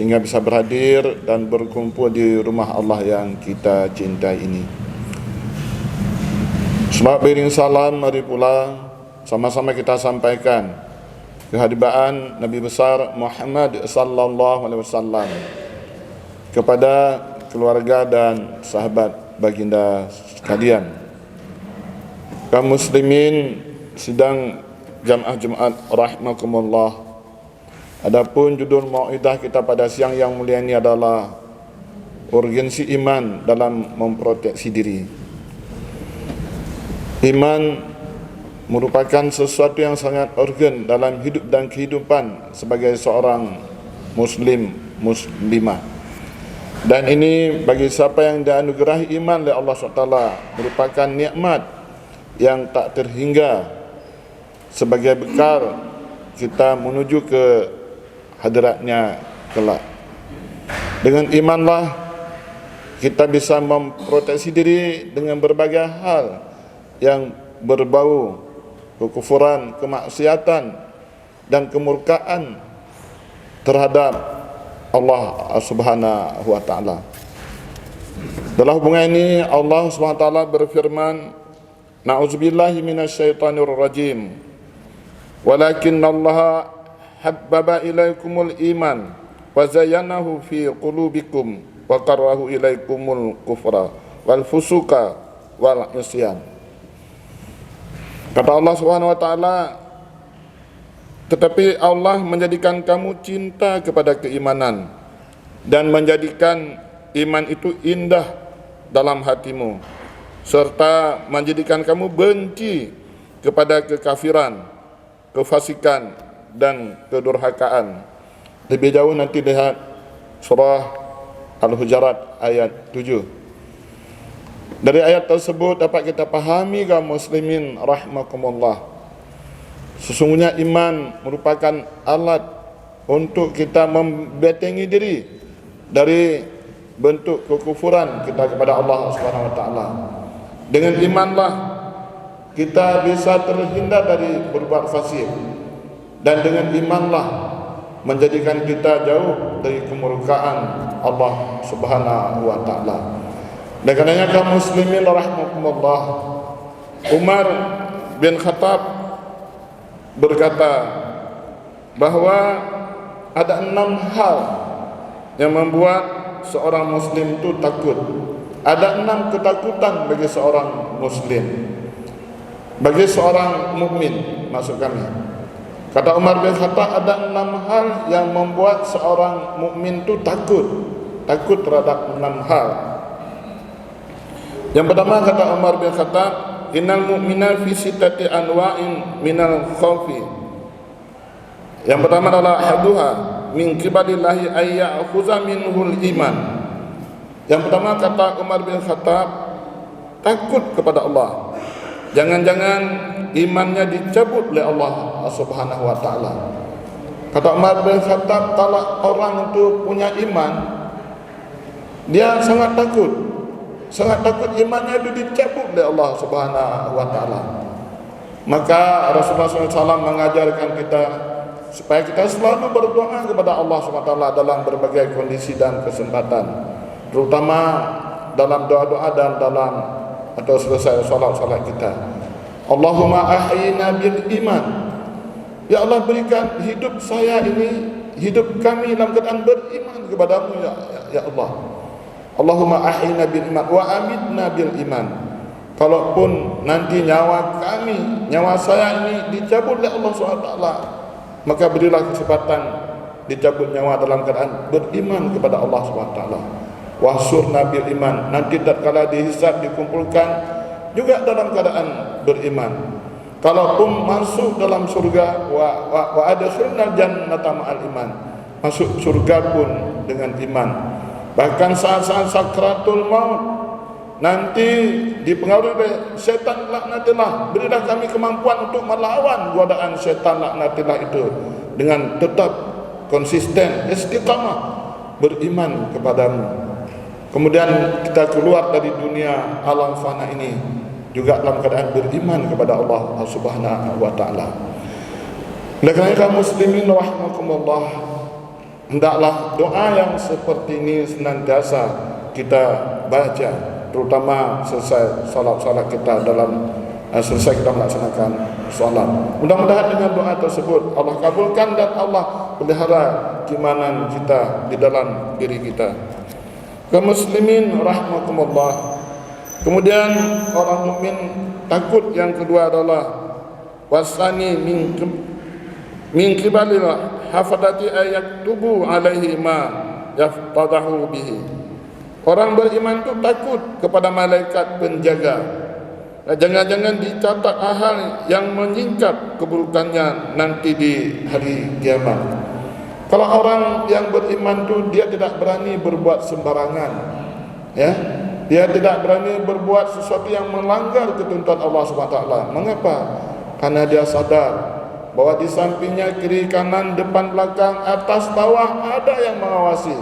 sehingga bisa berhadir dan berkumpul di rumah Allah yang kita cintai ini. Sebab beriring salam, mari pula sama-sama kita sampaikan kehadiran Nabi besar Muhammad sallallahu alaihi wasallam kepada keluarga dan sahabat baginda sekalian. Kaum muslimin sidang Jamaah Jumat rahimakumullah. Adapun judul mau'idah kita pada siang yang mulia ini adalah urgensi iman dalam memproteksi diri. Iman merupakan sesuatu yang sangat urgen dalam hidup dan kehidupan sebagai seorang muslimah. Dan ini bagi siapa yang dianugerahi iman oleh Allah SWT merupakan nikmat yang tak terhingga sebagai bekal kita menuju ke hadiratnya kelak. Dengan imanlah kita bisa memproteksi diri dengan berbagai hal yang berbau kekufuran, kemaksiatan dan kemurkaan terhadap Allah Subhanahu wa taala. Dalam hubungan ini Allah Subhanahu wa taala berfirman, "Na'udzubillahi minasyaitonir rajim. Walakinallaha habbaba ilaikumul iman wa zayyanahu fi qulubikum wa karahu ilaikumul kufra wal fusuqa wal isyan." Kata Allah Subhanahu wa taala, tetapi Allah menjadikan kamu cinta kepada keimanan dan menjadikan iman itu indah dalam hatimu, serta menjadikan kamu benci kepada kekafiran, kefasikan dan kedurhakaan. Lebih jauh nanti lihat surah Al-Hujurat ayat 7. Dari ayat tersebut dapat kita pahami kaum muslimin rahimakumullah, sesungguhnya iman merupakan alat untuk kita membentengi diri dari bentuk kekufuran kita kepada Allah Subhanahu wa taala. Dengan imanlah kita bisa terhindar dari berbuat fasik, dan dengan imanlah menjadikan kita jauh dari kemurkaan Allah Subhanahu wa taala. Dan karenanya kaum muslimin rahimakumullah, Umar bin Khattab berkata bahwa ada 6 hal yang membuat seorang muslim itu takut. Ada 6 ketakutan bagi seorang muslim, bagi seorang mukmin, maksud kami. Kata Umar bin Khattab, ada 6 hal yang membuat seorang mukmin itu takut terhadap 6 hal. Yang pertama, kata Umar bin Khattab, innal mu'mina fi sittati anwa'in minal khawfi. Yang pertama adalah haduha min qibalillahi ayya'khuza minhul iman. Yang pertama, kata Umar bin Khattab, takut kepada Allah. Jangan-jangan imannya dicabut oleh Allah Subhanahu wa taala. Kata Umar bin Khattab, kalau orang itu punya iman, dia sangat takut imannya itu dicabut oleh Allah Subhanahu wa taala. Maka Rasulullah SAW mengajarkan kita supaya kita selalu berdoa kepada Allah Subhanahu wa taala dalam berbagai kondisi dan kesempatan, terutama dalam doa-doa dan dalam atau selesai salat kita. Allahumma ahyina bil iman. Ya Allah, berikan hidup saya ini, hidup kami dalam keadaan beriman kepadamu ya Allah. Allahumma ahyina bil iman wa amitna bil iman. Kalaupun nanti nyawa kami, nyawa saya ini dicabut oleh Allah SWT, maka berilah kesempatan dicabut nyawa dalam keadaan beriman kepada Allah SWT. Wahsurna bil iman. Nanti tatkala dihisab, dikumpulkan juga dalam keadaan beriman. Kalaupun masuk dalam surga, wa adkhilna jannata ma'al iman. Masuk surga pun dengan iman. Bahkan saat-saat sakratul maut nanti dipengaruhi oleh setan laknatillah, berilah kami kemampuan untuk melawan godaan setan laknatillah itu dengan tetap konsisten, istiqamah beriman kepadamu. Kemudian kita keluar dari dunia alam fana ini juga dalam keadaan beriman kepada Allah Subhanahu wa taala. Oleh karena kaum muslimin rahimakumullah, hendaklah doa yang seperti ini senantiasa kita baca, terutama selesai salat kita selesai kita melaksanakan solat. Mudah-mudahan dengan doa tersebut Allah kabulkan dan Allah pelihara keimanan kita di dalam diri kita. Kaum muslimin rahimakumullah. Kemudian orang mukmin takut yang kedua adalah wasani min qibalil hafadati ayaktubu alaihi ma yaftadahu bihi. Orang beriman itu takut kepada malaikat penjaga. Jangan-jangan dicatat hal yang menyingkap keburukannya nanti di hari kiamat. Kalau orang yang beriman itu dia tidak berani berbuat sembarangan, ya, dia tidak berani berbuat sesuatu yang melanggar ketentuan Allah SWT. Mengapa? Karena dia sadar bahwa di sampingnya, kiri kanan, depan belakang, atas bawah ada yang mengawasi,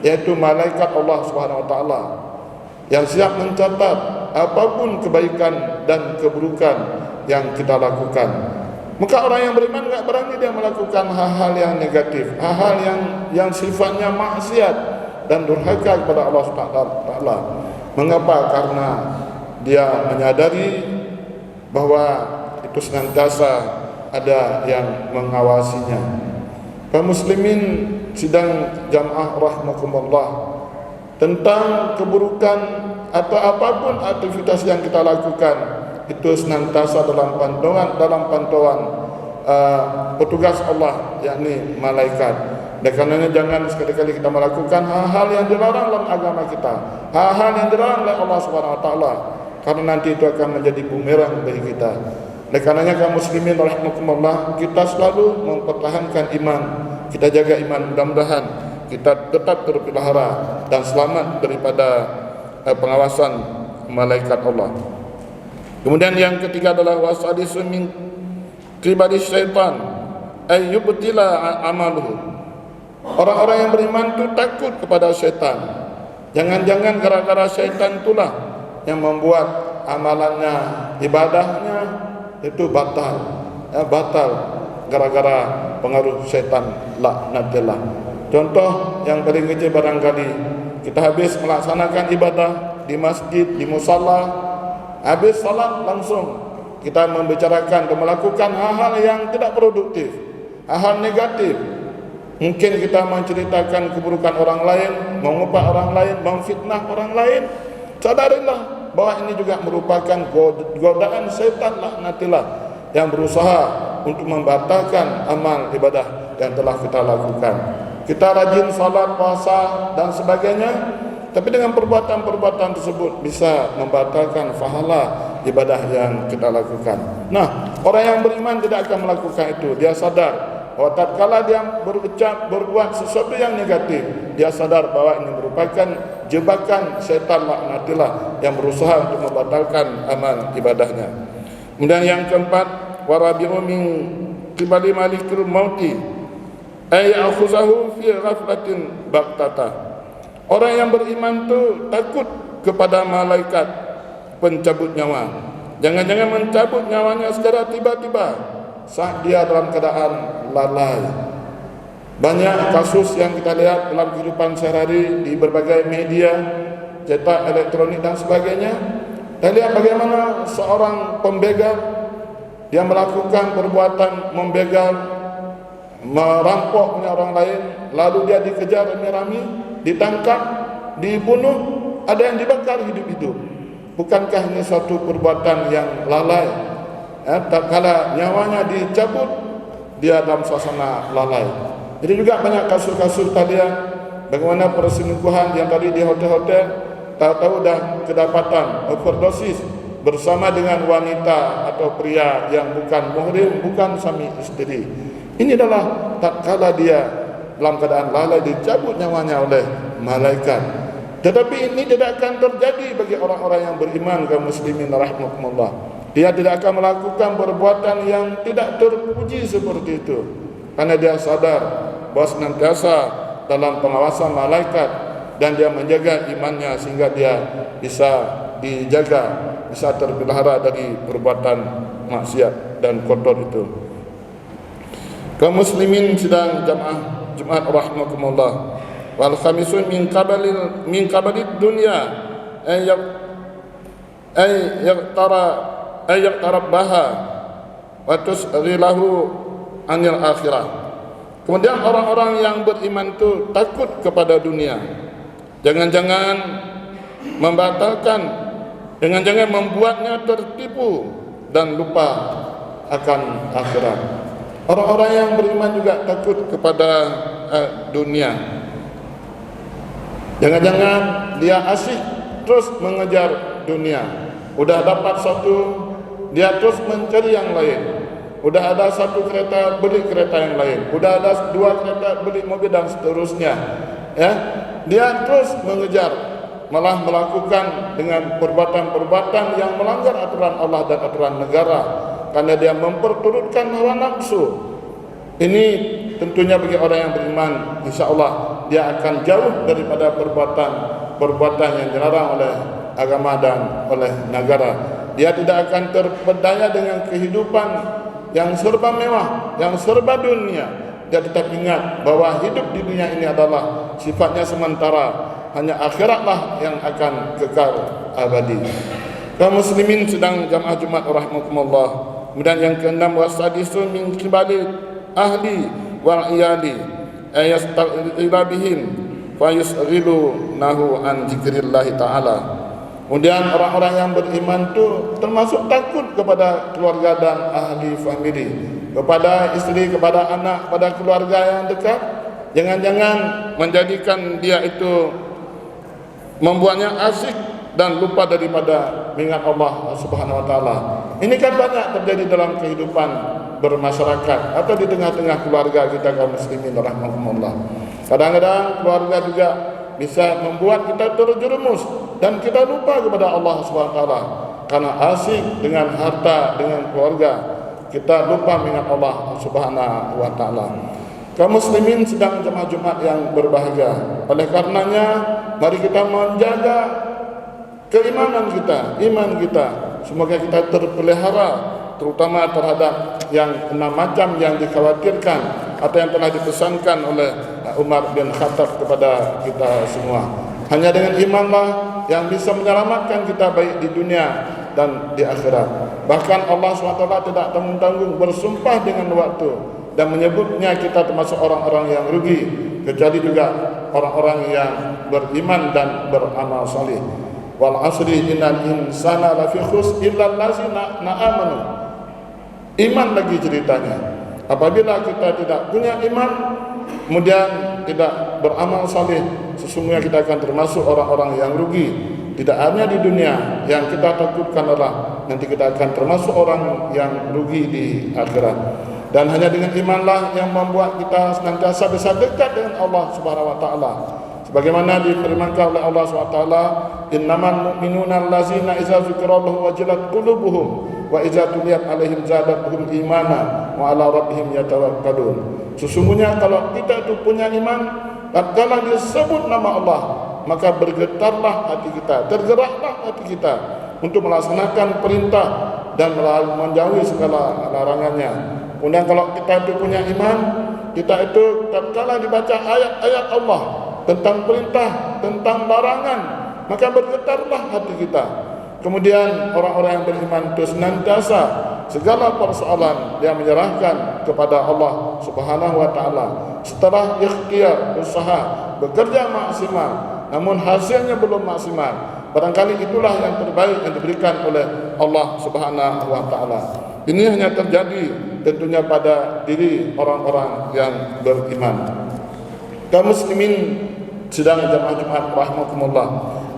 yaitu malaikat Allah SWT yang siap mencatat apapun kebaikan dan keburukan yang kita lakukan. Maka orang yang beriman enggak berani dia melakukan hal-hal yang negatif, hal-hal yang sifatnya maksiat dan durhaka kepada Allah SWT. Mengapa? Karena dia menyadari bahwa itu senantiasa ada yang mengawasinya. Kaum muslimin sidang jamaah rahimakumullah, tentang keburukan atau apapun aktivitas yang kita lakukan itu senantiasa dalam pantauan petugas Allah, yakni malaikat. Dan karenanya jangan sekali-kali kita melakukan hal-hal yang dilarang dalam agama kita, hal-hal yang dilarang oleh Allah SWT, karena nanti itu akan menjadi bumerang bagi kita. Dan karenanya kaum muslimin rahimakumullah, kita selalu mempertahankan iman, kita jaga iman. Mudah-mudahan kita tetap terpelihara dan selamat daripada pengawasan malaikat Allah. Kemudian yang ketiga adalah wasadisu min qibali syaitan ay yubtila amaluhu. Orang-orang yang beriman itu takut kepada syaitan. Jangan-jangan gara-gara syaitan itulah yang membuat amalannya, ibadahnya itu batal. Batal gara-gara pengaruh syaitan, laknatillah. Contoh yang paling kecil barangkali kita habis melaksanakan ibadah di masjid, di musalla, habis salat langsung kita membicarakan dan melakukan hal-hal yang tidak produktif, hal-hal negatif. Mungkin kita menceritakan keburukan orang lain, mengupah orang lain, memfitnah orang lain. Sadarilah bahwa ini juga merupakan godaan setan, laknatillah, yang berusaha untuk membatalkan amal ibadah yang telah kita lakukan. Kita rajin salat, puasa dan sebagainya, tapi dengan perbuatan-perbuatan tersebut bisa membatalkan pahala ibadah yang kita lakukan. Nah, orang yang beriman tidak akan melakukan itu. Dia sadar bahwa tatkala dia berbuat sesuatu yang negatif, dia sadar bahwa ini merupakan jebakan setan, laknatillah, yang berusaha untuk membatalkan amal ibadahnya. Kemudian yang keempat, warabi'u min qibali malikul mauti ay akhuzahu fi ghaflatin baqtata. Orang yang beriman itu takut kepada malaikat pencabut nyawa. Jangan-jangan mencabut nyawanya secara tiba-tiba saat dia dalam keadaan lalai. Banyak kasus yang kita lihat dalam kehidupan sehari-hari di berbagai media cetak, elektronik dan sebagainya. Kita lihat bagaimana seorang pembegal dia melakukan perbuatan membegal, merampok punya orang lain, lalu dia dikejar rame-rame, ditangkap, dibunuh, ada yang dibakar hidup-hidup. Bukankah ini suatu perbuatan yang lalai? Tak kala nyawanya dicabut, dia dalam suasana lalai. Jadi juga banyak kasus-kasus tadi bagaimana perselingkuhan yang tadi di hotel-hotel, tahu-tahu dah kedapatan overdosis bersama dengan wanita atau pria yang bukan muhrim, bukan suami istri. Ini adalah tak kala dia dalam keadaan lalai dicabut nyawanya oleh malaikat. Tetapi ini tidak akan terjadi bagi orang-orang yang beriman, kaum muslimin rahimakumullah. Dia tidak akan melakukan perbuatan yang tidak terpuji seperti itu, karena dia sadar bahwa senantiasa dalam pengawasan malaikat dan dia menjaga imannya sehingga dia bisa dijaga, bisa terpelihara dari perbuatan maksiat dan kotor itu. Kaum muslimin sidang jamaah Jumat rahimakumullah. Wal khamisun min qabalid dunya ay yaqtarabbaha wa tusghilahu anil akhirah. Kemudian orang-orang yang beriman itu takut kepada dunia. Jangan-jangan membatalkan, jangan-jangan membuatnya tertipu dan lupa akan akhirat. Orang-orang yang beriman juga takut kepada dunia. Jangan-jangan dia asyik terus mengejar dunia. Udah dapat satu, dia terus mencari yang lain. Udah ada satu kereta, beli kereta yang lain. Udah ada dua kereta, beli mobil dan seterusnya. Ya, dia terus mengejar, malah melakukan dengan perbuatan-perbuatan yang melanggar aturan Allah dan aturan negara, karena dia memperturutkan hawa nafsu. Ini tentunya bagi orang yang beriman, insya Allah dia akan jauh daripada perbuatan yang dilarang oleh agama dan oleh negara. Dia tidak akan terpedaya dengan kehidupan yang serba mewah, yang serba dunia. Dia tetap ingat bahwa hidup di dunia ini adalah sifatnya sementara, hanya akhiratlah yang akan kekal abadi. Kaum muslimin sedang jamaah Jumat rahimakumullah. Kemudian yang keenam, wasadisun min qibali ahli wal iyali ayastaqila bihim fayusghilu nahu an zikrillah taala. Kemudian orang-orang yang beriman itu termasuk takut kepada keluarga dan ahli famili, kepada istri, kepada anak, kepada keluarga yang dekat. Jangan-jangan menjadikan dia itu, membuatnya asyik dan lupa daripada mengingat Allah Subhanahu wa taala. Ini kan banyak terjadi dalam kehidupan bermasyarakat atau di tengah-tengah keluarga kita kaum muslimin rahimakumullah. Kadang-kadang keluarga juga bisa membuat kita terjerumus dan kita lupa kepada Allah Subhanahu wa taala karena asyik dengan harta, dengan keluarga. Kita lupa mengingat Allah Subhanahu wa taala. Kaum muslimin sedang jemaah Jumat yang berbahagia. Oleh karenanya, mari kita menjaga keimanan kita, iman kita. Semoga kita terpelihara, terutama terhadap yang 6 macam yang dikhawatirkan atau yang telah dipesankan oleh Umar bin Khattab kepada kita semua. Hanya dengan imanlah yang bisa menyelamatkan kita baik di dunia dan di akhirat. Bahkan Allah SWT tidak tanggung-tanggung bersumpah dengan waktu dan menyebutnya kita termasuk orang-orang yang rugi, kecuali juga orang-orang yang beriman dan beramal salih. Wal asri innal insana lafi khusr illa allazina amanu. Iman lagi ceritanya. Apabila kita tidak punya iman, kemudian tidak beramal saleh, sesungguhnya kita akan termasuk orang-orang yang rugi. Tidak hanya di dunia, yang kita takutkan adalah nanti kita akan termasuk orang yang rugi di akhirat. Dan hanya dengan imanlah yang membuat kita senantiasa bisa dekat dengan Allah Subhanahu wa taala. Sebagaimana difirmankan oleh Allah SWT, innamal mu'minuna allazina idza dzukirallahu wajilat qulubuhum wa idza tuliyat alaihim zadatuhum imana wa ala rabbihim yatawakkalun. Sesungguhnya kalau kita itu punya iman, tatkala disebut nama Allah, maka bergetarlah hati kita, tergeraklah hati kita untuk melaksanakan perintah dan menjauhi segala larangannya. Kemudian kalau kita itu punya iman, kita itu tatkala dibaca ayat-ayat Allah tentang perintah, tentang larangan, maka bergetarlah hati kita. Kemudian orang-orang yang beriman itu senantiasa segala persoalan dia menyerahkan kepada Allah Subhanahu wa taala. Setelah ikhtiar, usaha, bekerja maksimal, namun hasilnya belum maksimal, barangkali itulah yang terbaik yang diberikan oleh Allah Subhanahu wa taala. Ini hanya terjadi tentunya pada diri orang-orang yang beriman. Kaum muslimin sedang jamaah Jumat rahimakumullah.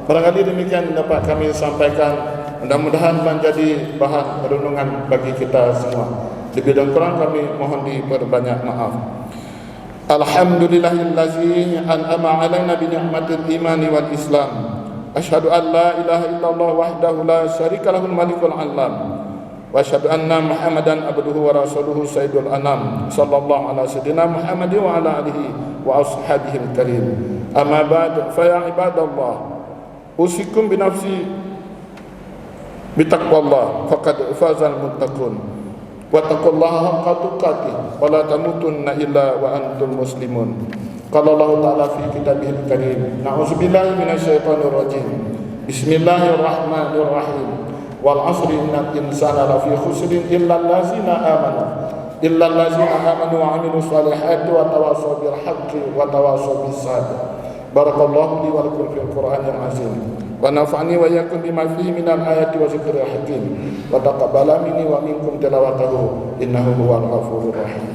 Barangkali demikian dapat kami sampaikan, mudah-mudahan menjadi bahan renungan bagi kita semua. Lebih dan kurang kami mohon diperbanyak maaf. Alhamdulillahillazi an'ama 'alaina bi ni'matil imani wal islam. Asyhadu an la ilaha illallah wahdahu la syarika lahul malikul alam. Wa asyhadu anna Muhammadan abduhu wa rasuluhu sayyidul anam. Sallallahu ala sayyidina Muhammad wa ala alihi wa ashabihi al-karim. Amma ba'd fa ya ibadallah, usikum bi nafsi bi taqwallah faqad fazal muttaqun. wattaqullaha haqqa tuqatih wa la tamutunna illa wa antum muslimun. Qala Allah Ta'ala fi kitabihil karim, na'udzubillahi minasyaitonir rajim. Bismillahirrahmanirrahim. Wal 'asri innal insana lafi khusrin illa allazina amanu wa 'amilus solihati wa tawassaw bil haqqi wa tawassaw bis sabr. Barakallahu li wa lakum fil Qur'anil azim. Wa nafa'ani wa iyyakum bima fihi minal ayati wa dzikril hakim. Wa taqabbala minni wa minkum tilawatahu innahu huwal ghafurur rahim.